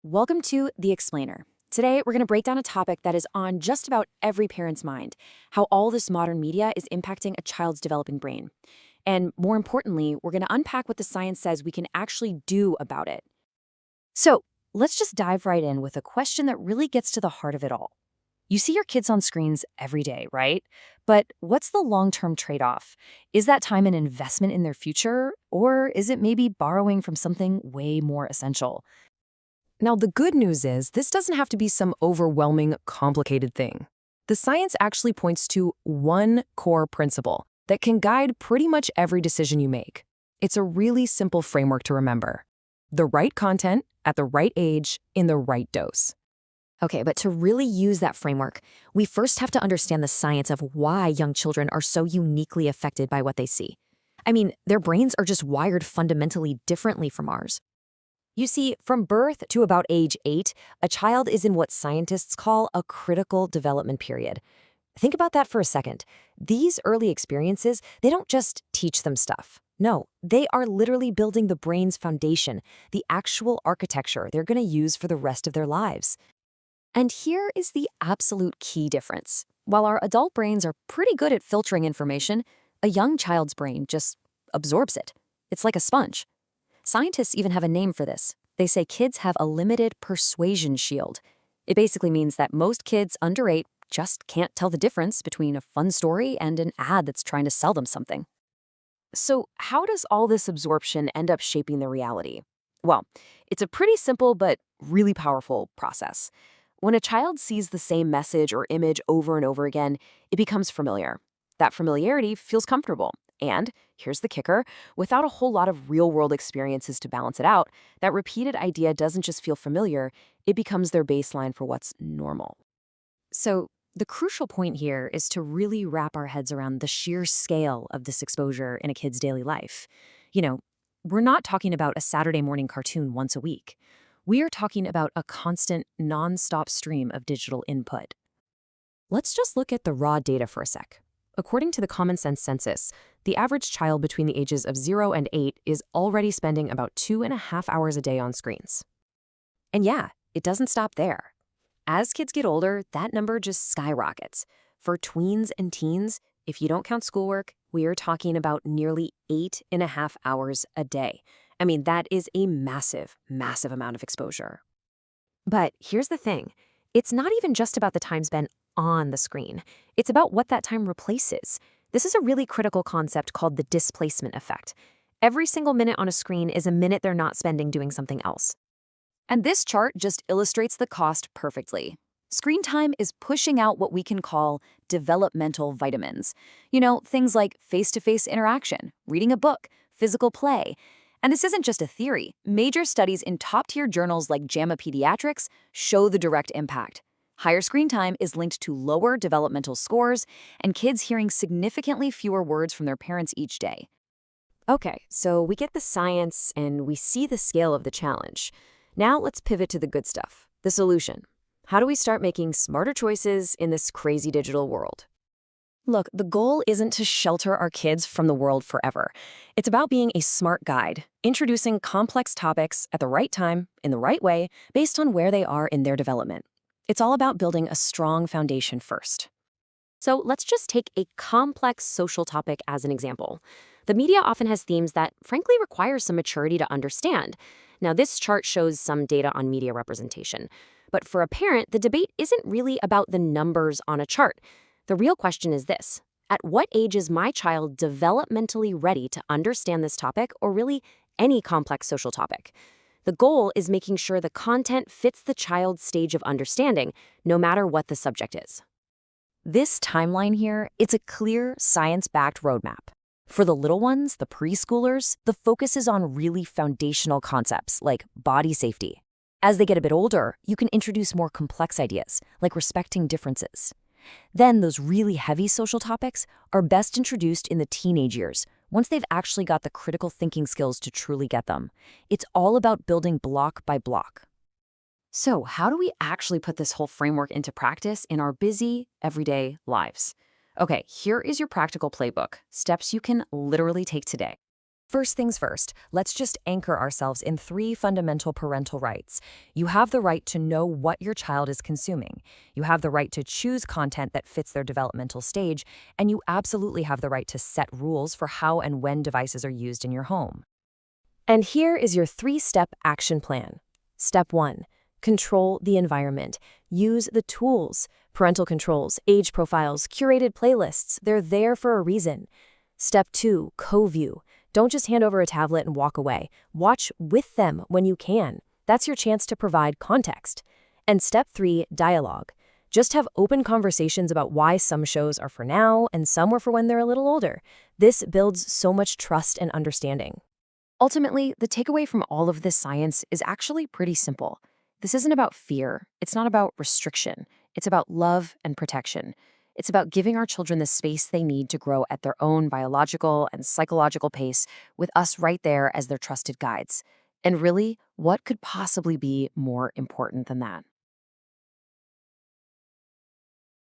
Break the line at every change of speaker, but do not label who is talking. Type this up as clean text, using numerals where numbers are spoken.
Welcome to The Explainer. Today, we're going to break down a topic that is on just about every parent's mind: how all this modern media is impacting a child's developing brain. And more importantly, we're going to unpack what the science says we can actually do about it. So, let's just dive right in with a question that really gets to the heart of it all. You see your kids on screens every day, right? But what's the long-term trade-off? Is that time an investment in their future, or is it maybe borrowing from something way more essential?
Now, the good news is this doesn't have to be some overwhelming, complicated thing. The science actually points to one core principle that can guide pretty much every decision you make. It's a really simple framework to remember: the right content at the right age in the right dose.
Okay, but to really use that framework, we first have to understand the science of why young children are so uniquely affected by what they see. I mean, their brains are just wired fundamentally differently from ours. You see, from birth to about age 8, a child is in what scientists call a critical development period. Think about that for a second. These early experiences, they don't just teach them stuff. No, they are literally building the brain's foundation, the actual architecture they're going to use for the rest of their lives. And here is the absolute key difference. While our adult brains are pretty good at filtering information, a young child's brain just absorbs it. It's like a sponge. Scientists even have a name for this. They say kids have a limited persuasion shield. It basically means that most kids under 8 just can't tell the difference between a fun story and an ad that's trying to sell them something. So, how does all this absorption end up shaping their reality? Well, it's a pretty simple but really powerful process. When a child sees the same message or image over and over again, it becomes familiar. That familiarity feels comfortable. And here's the kicker: without a whole lot of real-world experiences to balance it out, that repeated idea doesn't just feel familiar, it becomes their baseline for what's normal. So, the crucial point here is to really wrap our heads around the sheer scale of this exposure in a kid's daily life. You know, we're not talking about a Saturday morning cartoon once a week. We are talking about a constant, non-stop stream of digital input. Let's just look at the raw data for a sec. According to the Common Sense Census, the average child between the ages of 0 and 8 is already spending about 2.5 hours a day on screens. And yeah, it doesn't stop there. As kids get older, that number just skyrockets. For tweens and teens, if you don't count schoolwork, we are talking about nearly 8.5 hours a day. I mean, that is a massive, massive amount of exposure. But here's the thing. It's not even just about the time spent on the screen. It's about what that time replaces. This is a really critical concept called the displacement effect. Every single minute on a screen is a minute they're not spending doing something else. And this chart just illustrates the cost perfectly. Screen time is pushing out what we can call developmental vitamins. You know, things like face-to-face interaction, reading a book, physical play. And this isn't just a theory. Major studies in top-tier journals like JAMA Pediatrics show the direct impact. Higher screen time is linked to lower developmental scores and kids hearing significantly fewer words from their parents each day. Okay, so we get the science and we see the scale of the challenge. Now let's pivot to the good stuff, the solution. How do we start making smarter choices in this crazy digital world? Look, the goal isn't to shelter our kids from the world forever. It's about being a smart guide, introducing complex topics at the right time, in the right way, based on where they are in their development. It's all about building a strong foundation first. So let's just take a complex social topic as an example. The media often has themes that frankly require some maturity to understand. Now, this chart shows some data on media representation. But for a parent, the debate isn't really about the numbers on a chart. The real question is this: at what age is my child developmentally ready to understand this topic, or really any complex social topic? The goal is making sure the content fits the child's stage of understanding, no matter what the subject is. This timeline here, it's a clear, science-backed roadmap. For the little ones, the preschoolers, the focus is on really foundational concepts like body safety. As they get a bit older, you can introduce more complex ideas, like respecting differences. Then those really heavy social topics are best introduced in the teenage years, once they've actually got the critical thinking skills to truly get them. It's all about building block by block. So how do we actually put this whole framework into practice in our busy, everyday lives? Okay, here is your practical playbook, steps you can literally take today.
First things first, let's just anchor ourselves in three fundamental parental rights. You have the right to know what your child is consuming. You have the right to choose content that fits their developmental stage. And you absolutely have the right to set rules for how and when devices are used in your home. And here is your three-step action plan. Step 1. Control the environment. Use the tools. Parental controls, age profiles, curated playlists. They're there for a reason. Step 2. Co-view. Don't just hand over a tablet and walk away. Watch with them when you can. That's your chance to provide context. And step 3, dialogue. Just have open conversations about why some shows are for now and some were for when they're a little older. This builds so much trust and understanding. Ultimately, the takeaway from all of this science is actually pretty simple. This isn't about fear. It's not about restriction. It's about love and protection. It's about giving our children the space they need to grow at their own biological and psychological pace, with us right there as their trusted guides. And really, what could possibly be more important than that?